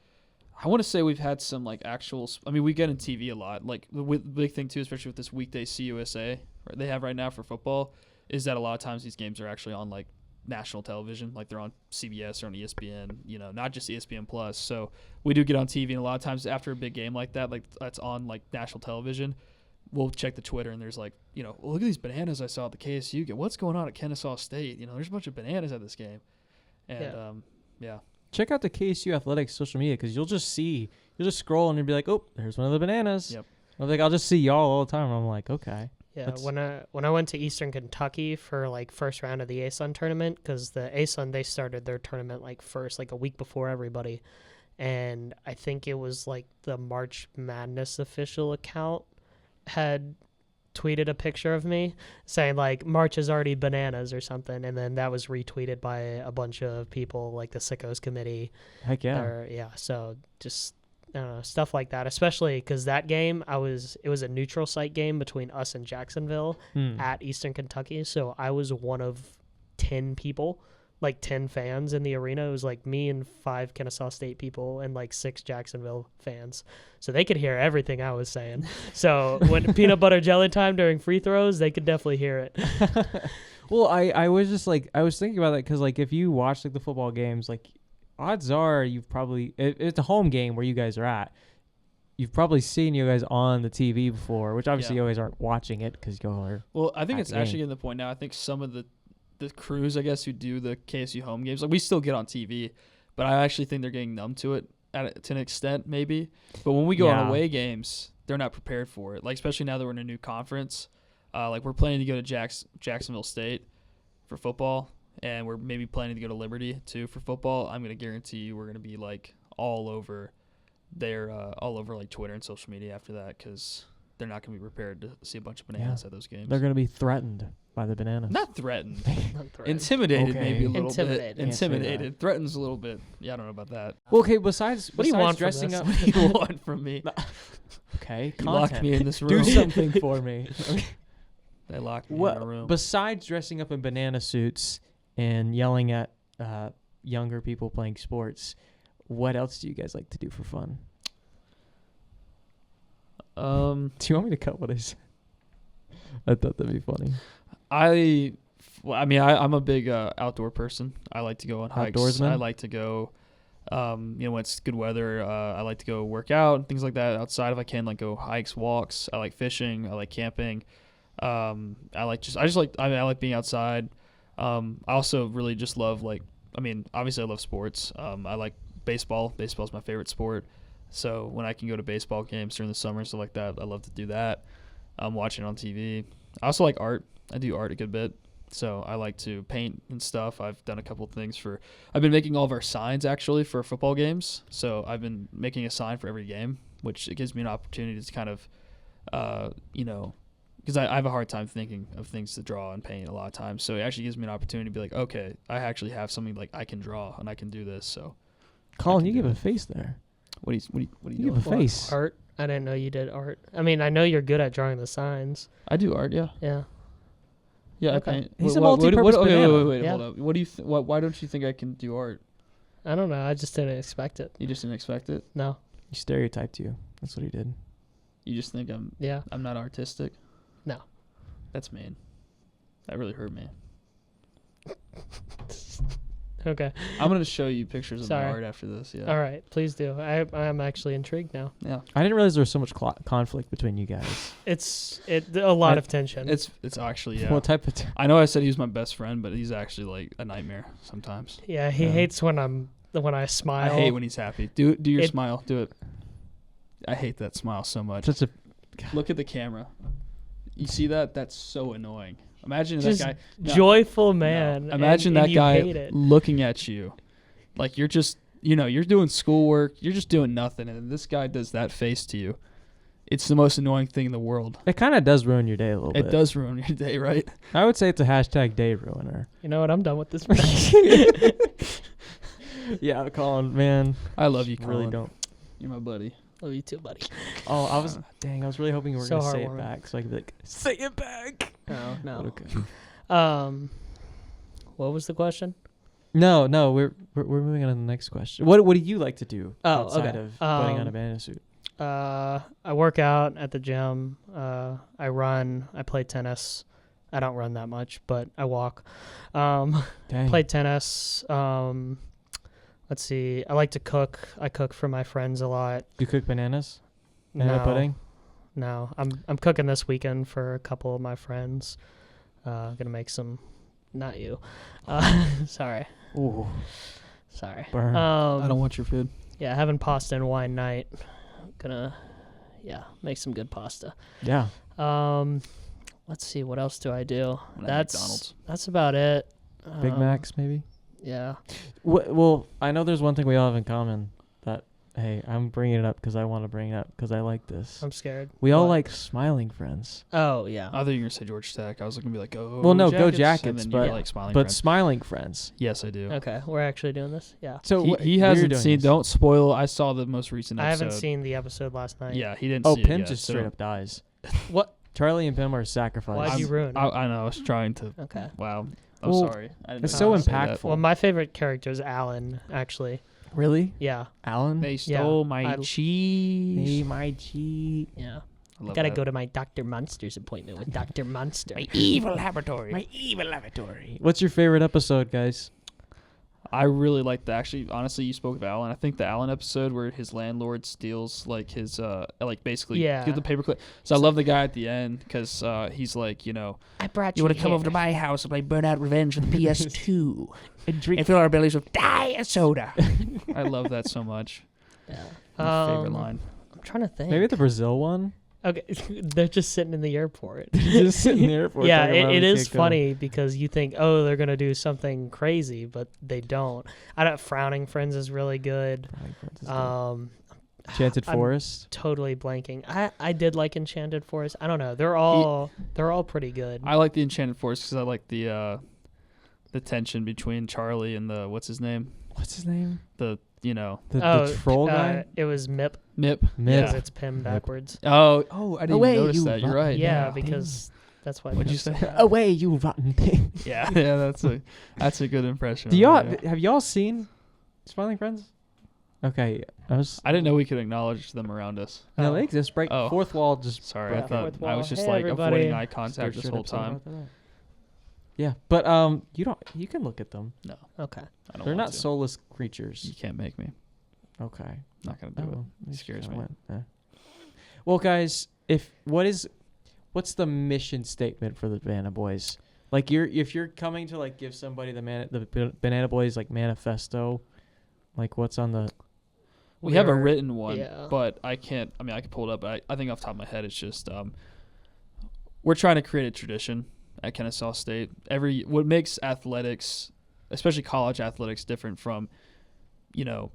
I want to say we've had some, like, actual, I mean, we get in TV a lot. Like, the big thing, too, especially with this weekday CUSA they have right now for football, is that a lot of times these games are actually on, like, national television. Like, they're on CBS or on ESPN, not just ESPN Plus. So we do get on TV, and a lot of times after a big game like that, like, that's on, like, national television, we'll check the Twitter, and there's like, well, look at these bananas I saw at the KSU game. What's going on at Kennesaw State? There's a bunch of bananas at this game. And, Check out the KSU Athletics social media because you'll just scroll and you'll be like, oh, there's one of the bananas. Yep. I'll just see y'all all the time. I'm like, okay. Yeah, when I went to Eastern Kentucky for like first round of the ASUN tournament, because the ASUN, they started their tournament like first, like a week before everybody. And I think it was like the March Madness official account had tweeted a picture of me saying like March is already bananas or something, and then that was retweeted by a bunch of people like the Sickos committee. Heck yeah. So just stuff like that, especially because that game it was a neutral site game between us and Jacksonville at Eastern Kentucky, so I was one of 10 people, like 10 fans in the arena. It was like me and 5 Kennesaw State people and like 6 Jacksonville fans. So they could hear everything I was saying. So when peanut butter jelly time during free throws, they could definitely hear it. Well, I was just like, I was thinking about that because like if you watch like the football games, like odds are you've probably, it's a home game where you guys are at. You've probably seen you guys on the TV before, which obviously you guys aren't watching it because you are. Well, I think it's actually getting to the point now. I think some of the crews, I guess, who do the KSU home games, like we still get on TV, but I actually think they're getting numb to it to an extent, maybe. But when we go on away games, they're not prepared for it. Like especially now that we're in a new conference, like we're planning to go to Jacksonville State for football, and we're maybe planning to go to Liberty too for football. I'm gonna guarantee you we're gonna be like all over like Twitter and social media after that because they're not gonna be prepared to see a bunch of bananas at those games. They're gonna be threatened by the bananas. Not threatened. Intimidated, maybe a little bit. Intimidated. Threatens a little bit. Yeah, I don't know about that. Well, okay, besides do you want dressing from up, What do you want from me? Okay, you locked me in this room. Do something for me. Okay. They locked me in a room. Besides dressing up in banana suits and yelling at younger people playing sports, what else do you guys like to do for fun? Do you want me to cut what I said? I thought that'd be funny. I'm a big outdoor person. I like to go on hikes. Outdoorsman? I like to go, when it's good weather, I like to go work out and things like that outside if I can, like go hikes, walks. I like fishing. I like camping. I like being outside. I also really just love obviously I love sports. I like baseball. Baseball's my favorite sport. So when I can go to baseball games during the summer and stuff like that, I love to do that. I'm watching on TV. I also like art. I do art a good bit. So I like to paint and stuff. I've done a couple of things I've been making all of our signs actually for football games. So I've been making a sign for every game, which it gives me an opportunity to kind of, because I have a hard time thinking of things to draw and paint a lot of times. So it actually gives me an opportunity to be like, okay, I actually have something like I can draw and I can do this. So Colin, you give a face there. What are you You doing? give a face. Art. I didn't know you did art. I mean, I know you're good at drawing the signs. I do art. Yeah. Yeah. Yeah. Okay. I paint. He's a What- multi-purpose okay, banana. wait, Yeah. hold up. What do you? Why don't you think I can do art? I don't know. I just didn't expect it. You just didn't expect it. No. He stereotyped you. That's what he did. You just think I'm Yeah. not artistic. No. That's mean. That really hurt me. Okay. I'm gonna show you pictures of my Sorry. art after this. Yeah. All right. Please do. I'm actually intrigued now. Yeah. I didn't realize there was so much conflict between you guys. It's a lot of tension. It's actually yeah. What type of? I know I said he was my best friend, but he's actually like a nightmare sometimes. Yeah. He Yeah. hates when I smile. I hate when he's happy. Do your It- smile. Do it. I hate that smile so much. Such a. Look at the camera. You see that? That's so annoying. Imagine Just that guy. No, joyful no. man. Imagine and that you guy hate it. looking at you, like you're just, you're doing schoolwork. You're just doing nothing, and this guy does that face to you. It's the most annoying thing in the world. It kind of does ruin your day a little bit. It does ruin your day, right? I would say it's a hashtag day ruiner. You know what? I'm done with this. Yeah, Colin, man. I love you, Colin. Really don't. You're my buddy. Love you too, buddy. Oh, I was really hoping you were So gonna say it heartwarming. back, so I could be like, say it back. No, But no. okay. What was the question? No, we're moving on to the next question. What do you like to do Oh, outside okay. of putting on a banana suit? I work out at the gym. I run. I play tennis. I don't run that much, but I walk. Dang. Play tennis. Let's see. I like to cook. I cook for my friends a lot. You cook bananas? Banana No, pudding? no. I'm cooking this weekend for a couple of my friends. Gonna make some. Not you. Sorry. Ooh, Sorry. burn. I don't want your food. Yeah, having pasta and wine night. Gonna, make some good pasta. Yeah. Let's see. What else do I do? I'm at That's McDonald's. that's about it. Big Macs, maybe? Yeah. Well, I know there's one thing we all have in common. That, hey, I'm bringing it up because I want to bring it up because I like this. I'm scared. We all What? like smiling friends. Oh yeah. I thought you were gonna say Georgia Tech. I was gonna be like, go. Well, no, go and Jackets, then you were but- like smiling. But friends. smiling friends. Yes, I do. Okay, we're actually doing this. Yeah. So he you're hasn't doing seen. this. Don't spoil. I saw the most recent I episode. haven't seen the episode last night. Yeah, he didn't. Oh, see Pim it yet, just so straight up dies. What? Charlie and Pim are sacrificed. Why'd you ruin it? I know. I was trying to. Okay. Wow. I'm Well, sorry. I didn't it's know so how to say that. impactful. Well, my favorite character is Alan. Actually. Really? Yeah. Alan? They Yeah, stole my I- cheese. Hey, my cheese. Yeah. I love Gotta that. go to my Dr. Monster's appointment with Dr. Monster. evil laboratory. My evil lavatory. What's your favorite episode, guys? I really like the actually. Honestly, you spoke of Alan. I think the Alan episode where his landlord steals like his like basically Yeah. get the paperclip. So I love the guy at the end because he's like, I brought You want to come over to my house and play Burnout Revenge for the PS2 And drink. and fill our bellies with diet soda? I love that so much. Yeah. My favorite line. I'm trying to think. Maybe the Brazil one? Okay, they're just sitting in the airport. Just sitting there for Yeah, it is funny because you think, oh, they're gonna do something crazy, but they don't. I don't. Frowning Friends is really good. Enchanted I'm Forest. Totally blanking. I did like Enchanted Forest. I don't know. They're all pretty good. I like the Enchanted Forest because I like the tension between Charlie and the what's his name, What's his name? the The troll guy? It was Mip Mip. because Mip. it's Pim backwards. Oh, I didn't Away, even notice you that. You're right. Yeah, Yeah. because that's why. What'd you Pim's say? so bad. Away, you rotten thing. Yeah, that's a good impression. Do y'all Yeah. have y'all seen Smiling Friends? Okay, I didn't know we could acknowledge them around us. No, Oh. they exist. Break Oh. fourth wall. Just Sorry, broke I it. thought Fourth I was wall. just Hey, like everybody. avoiding eye There's contact this straight whole episode time. about that. Yeah, but you can look at them. No, Okay. I don't They're want not to. soulless You creatures. can't make me. Okay. Not gonna do Oh, it. It scares I me. went, Well, guys, what's the mission statement for the Banana Boys? Like, if you're coming to like give somebody the Banana Boys like manifesto, like what's on the? We have a We're- written one, yeah. but I can't. I mean, I can pull it up. But I think off the top of my head, it's just we're trying to create a tradition at Kennesaw State. What makes athletics, especially college athletics, different from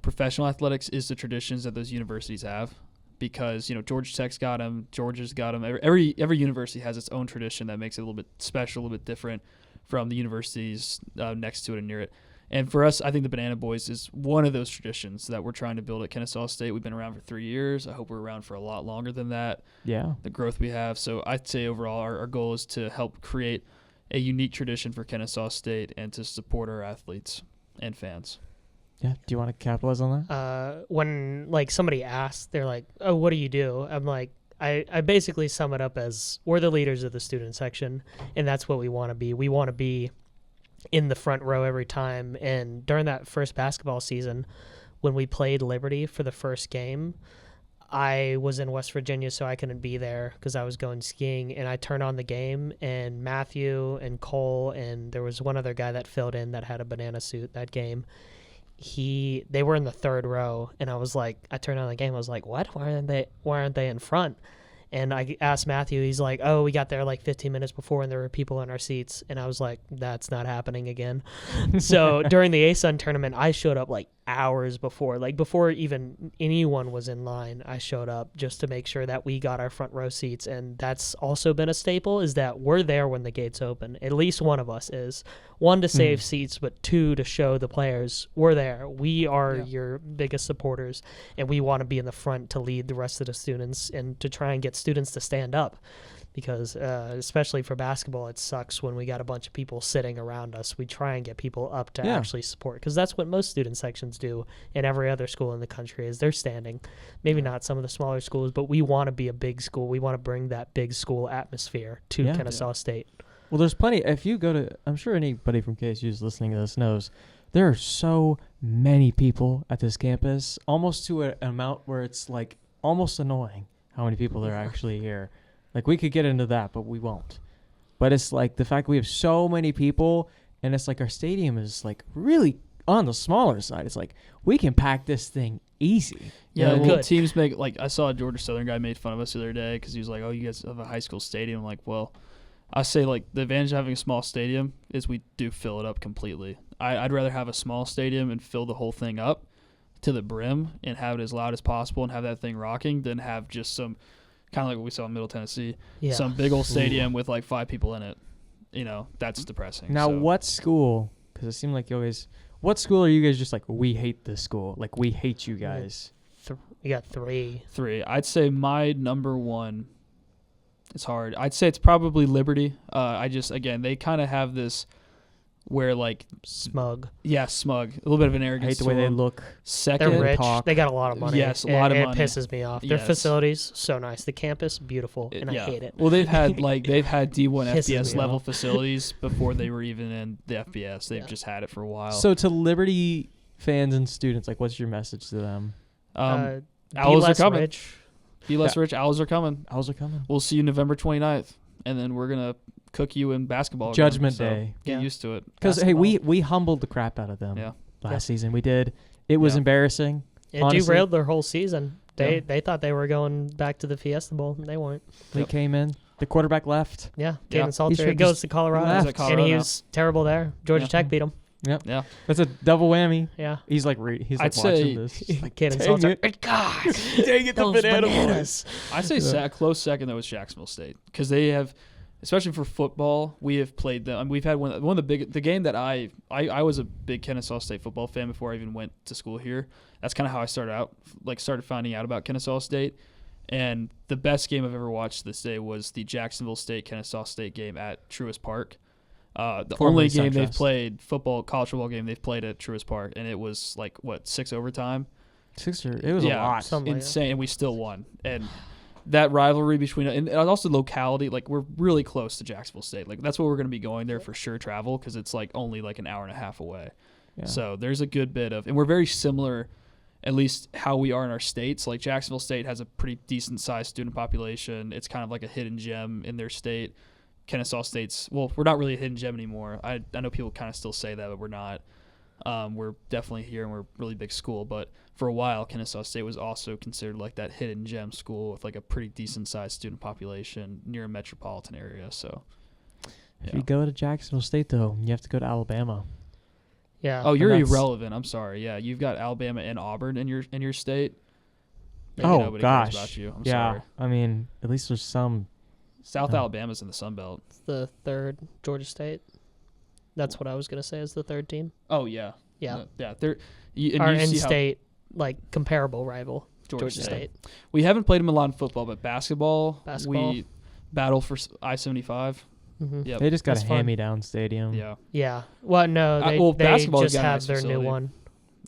professional athletics is the traditions that those universities have. Because Georgia Tech's got them, Georgia's got them. Every university has its own tradition that makes it a little bit special, a little bit different from the universities next to it and near it. And for us, I think the Banana Boys is one of those traditions that we're trying to build at Kennesaw State. We've been around for 3 years. I hope we're around for a lot longer than that. Yeah. The growth we have. So I'd say overall our goal is to help create a unique tradition for Kennesaw State and to support our athletes and fans. Yeah. Do you want to capitalize on that? When like somebody asks, they're like, "Oh, what do you do?" I'm like, I basically sum it up as we're the leaders of the student section, and that's what we want to be. We want to be in the front row every time. And during that first basketball season, when we played Liberty for the first game, I was in West Virginia, so I couldn't be there because I was going skiing. And I turned on the game, and Matthew and Cole, and there was one other guy that filled in that had a banana suit that game. They were in the third row, and I was like, I turned on the game. I was like, what? Why aren't they in front? And I asked Matthew, he's like, oh, we got there like 15 minutes before and there were people in our seats. And I was like, that's not happening again. So during the ASUN tournament, I showed up like hours before, like before even anyone was in line. I showed up just to make sure that we got our front row seats. And that's also been a staple, is that we're there when the gates open. At least one of us is. One, to save seats, but two, to show the players we're there. We are your biggest supporters, and we want to be in the front to lead the rest of the students and to try and get students to stand up. Because especially for basketball, it sucks when we got a bunch of people sitting around us. We try and get people up to actually support, because that's what most student sections do in every other school in the country, is they're standing. Maybe not some of the smaller schools, but we want to be a big school. We want to bring that big school atmosphere to Kennesaw State. Well, there's plenty. If you go to, I'm sure anybody from KSU who's listening to this knows, there are so many people at this campus, almost to an amount where it's like almost annoying how many people there are actually here. Like, we could get into that, but we won't. But it's like the fact that we have so many people, and it's like our stadium is like really on the smaller side. It's like we can pack this thing easy. Yeah, Yeah, well, good. teams make, like, I saw a Georgia Southern guy made fun of us the other day because he was like, oh, you guys have a high school stadium. I'm like, well, I say, like, the advantage of having a small stadium is we do fill it up completely. I'd rather have a small stadium and fill the whole thing up to the brim and have it as loud as possible and have that thing rocking than have just some, kind of like what we saw in Middle Tennessee, some big old stadium with like 5 people in it. You know, that's depressing. Now, so. what school, because it seemed like you always, what school are you guys just like, we hate this school? Like, we hate you guys. You got 3. 3. I'd say my number one, it's hard. I'd say it's probably Liberty. Again, they kind of have this where, like, Smug. Yeah, smug. A little bit of an I arrogance. hate the way they look. Second, They're rich. talk. They got a lot of money. Yes, a lot of It money. pisses me off. Their Yes. facilities, so nice. The campus, beautiful, and I hate it. Well, they've had D1 Pisses FBS me level off. facilities before they were even in the FBS. They've just had it for a while. So to Liberty fans and students, like, what's your message to them? Be Owls are less coming. rich. Be less rich. Owls are coming. Owls are coming. We'll see you November 29th, and then we're gonna cook you in basketball. again, Judgment so Day. Get Yeah. used to it. Because, hey, Basketball. we humbled the crap out of them Yeah. last season. We did. It was Yeah. embarrassing. It Honestly. derailed their whole season. Yeah. They thought they were going back to the Fiesta Bowl, and they weren't. They Yep. came in. The quarterback left. Yeah, Yeah. Caden He Salter. should He goes just to Colorado, left. He's at and Colorado he now. was terrible there. Georgia Yeah. Tech beat him. Yeah. That's a double whammy. Yeah, He's like, he's like I'd say- watching this. He's like, Caden dang Salter. it. God, Dang it, the those banana bananas. I say a close second though is Jacksonville State, because they have, especially for football, we have played them. I mean, we've had one of the game that I was a big Kennesaw State football fan before I even went to school here. That's kind of how I started finding out about Kennesaw State. And the best game I've ever watched this day was the Jacksonville State Kennesaw State game at Truist Park. The Formerly only game they've SunTrust. played, college football game they've played at Truist Park, and it was like 6 overtime. It was a lot. Something like that. Insane, and we still won. And that rivalry between, and also locality, like, we're really close to Jacksonville State. Like, that's what we're going to be going there for sure, travel, because it's like only like an hour and a half away. Yeah. So there's a good bit of, and we're very similar, at least how we are in our states. Like, Jacksonville State has a pretty decent sized student population. It's kind of like a hidden gem in their state. Kennesaw State's, well, we're not really a hidden gem anymore. I know people kind of still say that, but we're not. We're definitely here, and we're a really big school. But for a while, Kennesaw State was also considered like that hidden gem school with like a pretty decent sized student population near a metropolitan area. So, If yeah. you go to Jacksonville State, though, you have to go to Alabama. Yeah. Oh, you're that's- irrelevant. I'm sorry. Yeah, you've got Alabama and Auburn in your state. Maybe Oh, nobody gosh. cares about you. I'm yeah. sorry. I mean, at least there's some. South Oh. Alabama's in the Sun Belt. It's the third Georgia State. That's what I was gonna say is the third team. Oh yeah. Yeah. Yeah. They're and Our you see how in-state comparable rival, Georgia Georgia State. we haven't played them a lot in football, but basketball. Basketball. We battle for I-75. Mm-hmm. Yep. They just got That's a fun. hand-me-down stadium. Yeah. Yeah. Well, no, they, well, they basketball has just got a have nice their facility. new one.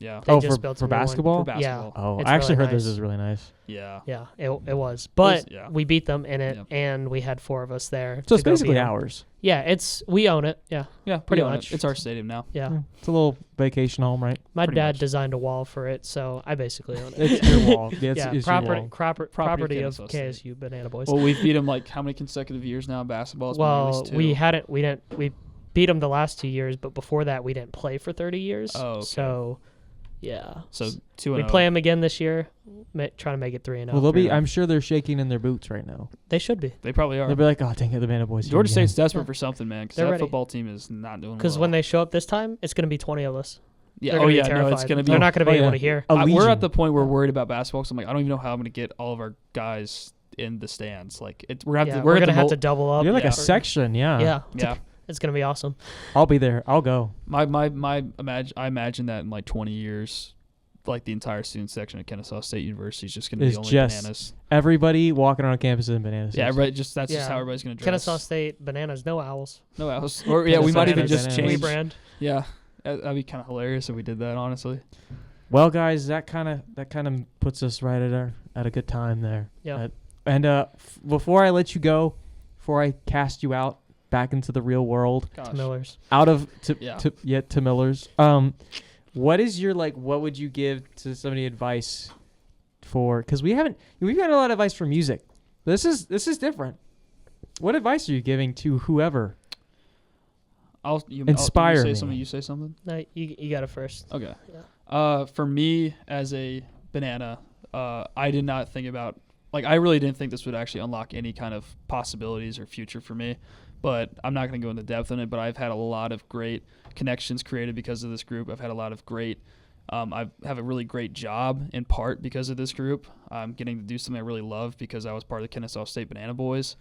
Yeah. They Oh, just for built a for new one. basketball? For basketball. Oh, It's I actually really heard this nice. is really nice. Yeah. Yeah, it was. But yeah. we beat them in it, Yeah. and we had 4 of us there. So to it's go beat basically 'em. ours. Yeah, we own it. Yeah, Yeah. Pretty we own it. much. It's our stadium now. yeah. It's a little vacation home, right? My pretty dad much. designed a wall for it, so I basically own it. It's your wall. Yeah, it's, yeah, it's your property, wall. property of Kennesaw State. KSU Banana Boys. Well, we've beat them like how many consecutive years now in basketball? It's been at Well, least 2. we beat them the last 2 years, but before that we didn't play for 30 years. Oh, okay. So, yeah. So 2-0. We play them again this year, trying to make it 3-0. Well, they'll be. Yeah. I'm sure they're shaking in their boots right now. They should be, They probably are. They'll be like, "Oh, dang it, the Banana Boys." Georgia again." State's desperate Yeah. for something, man, because They're that ready. football team is not doing well. because when they show up this time, it's going to be 20 of us. yeah, They're oh gonna yeah, be no, terrified. it's gonna be. They're not going to be Oh, able yeah. to hear. A we're legion. at the point where we're worried about basketball. So I'm like, I don't even know how I'm gonna get all of our guys in the stands. Like, we're gonna have Yeah, to. we're gonna going to have to double up. You're like Yeah. a section, yeah. Yeah, Yeah, it's going to be awesome. I'll be there. I'll go. I imagine that in like 20 years, like the entire student section at Kennesaw State University is just gonna Is be only just bananas. Everybody walking around campus in bananas. Yeah, right. That's just Yeah. how everybody's gonna dress. Kennesaw State Bananas, no owls. No else. Or yeah, we Kennesaw might even State just Bananas. change. Rebrand. Yeah, that'd be kind of hilarious if we did that. Honestly. Well, guys, that kind of puts us right at a good time there. Yeah. And before I let you go, before I cast you out back into the real world, Gosh. To Millers. out of Yeah. to Miller's, what is your what would you give to somebody advice for? Because we've got a lot of advice for music. This is different. What advice are you giving to whoever? Inspire you say me. something. You say something. No, you got it first. Okay. Yeah. For me as a banana, I did not think about I really didn't think this would actually unlock any kind of possibilities or future for me. But I'm not going to go into depth on it. But I've had a lot of great connections created because of this group. I've had a lot of great. I have a really great job in part because of this group. I'm getting to do something I really love because I was part of the Kennesaw State Banana Boys.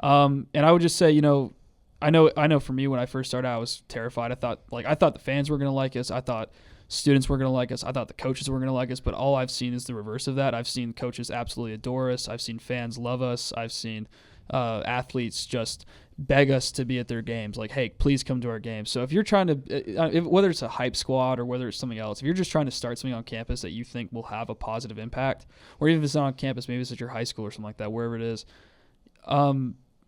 And I would just say, I know for me when I first started, I was terrified. I thought the fans were going to like us. I thought students were going to like us. I thought the coaches were going to like us. But all I've seen is the reverse of that. I've seen coaches absolutely adore us. I've seen fans love us. I've seen athletes just beg us to be at their games. Like, hey, please come to our games. So if you're trying to, whether it's a hype squad or whether it's something else, if you're just trying to start something on campus that you think will have a positive impact, or even if it's not on campus, maybe it's at your high school or something like that, wherever it is,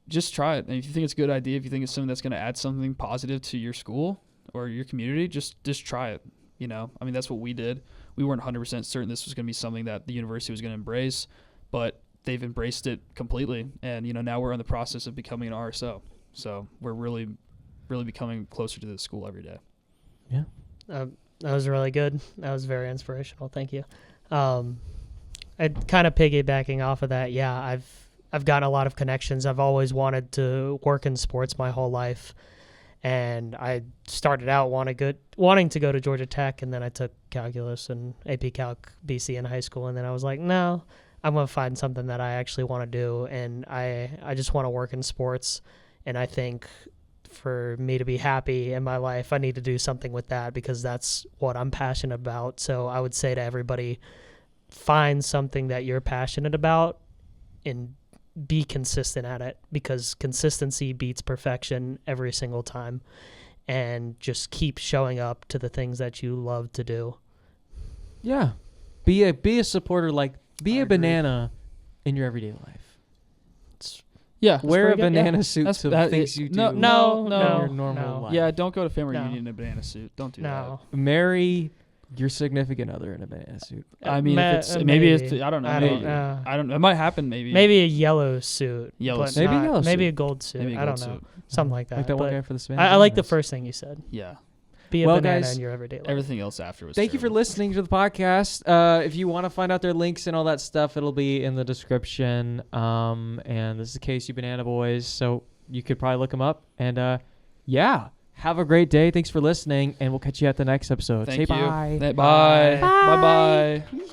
just try it. And if you think it's a good idea, if you think it's something that's going to add something positive to your school or your community, just try it. I mean, that's what we did. We weren't 100% certain this was going to be something that the university was going to embrace, but they've embraced it completely. And, now we're in the process of becoming an RSO. So we're really, really becoming closer to the school every day. Yeah. That was really good. That was very inspirational. Thank you. I'd kind of piggybacking off of that. Yeah, I've gotten a lot of connections. I've always wanted to work in sports my whole life. And I started out wanting to go to Georgia Tech, and then I took calculus and AP Calc BC in high school, and then I was like, no, I'm going to find something that I actually want to do, and I just want to work in sports, and I think for me to be happy in my life, I need to do something with that because that's what I'm passionate about. So I would say to everybody, find something that you're passionate about and be consistent at it, because consistency beats perfection every single time, and just keep showing up to the things that you love to do. Yeah. Be a supporter, be I a agree. banana in your everyday life. Yeah. Wear a pretty good. banana Yeah. suit to that things is- you do no, in no. your normal no. life. Yeah, don't go to family No. reunion in a banana suit. Don't do No. Marry your significant other in a banana suit. that. I mean, if it's maybe. it's I don't know. I maybe. don't know. I don't. It might happen. Maybe. Maybe a yellow suit. Yellow but suit. Maybe a not- yellow maybe suit. a gold suit. Maybe a I gold don't know. suit. Something like that. Like that one But guy for the Spanish. I like the Bananas. first thing you said. Yeah. Be a Well, banana guys, in your everyday life. Everything else after was. Thank you for terrible. listening to the podcast. If you want to find out their links and all that stuff, it'll be in the description. And this is KSU Banana Boys, so you could probably look them up. And yeah, have a great day. Thanks for listening, and we'll catch you at the next episode. Thank Say you. bye. Bye. Bye. Bye.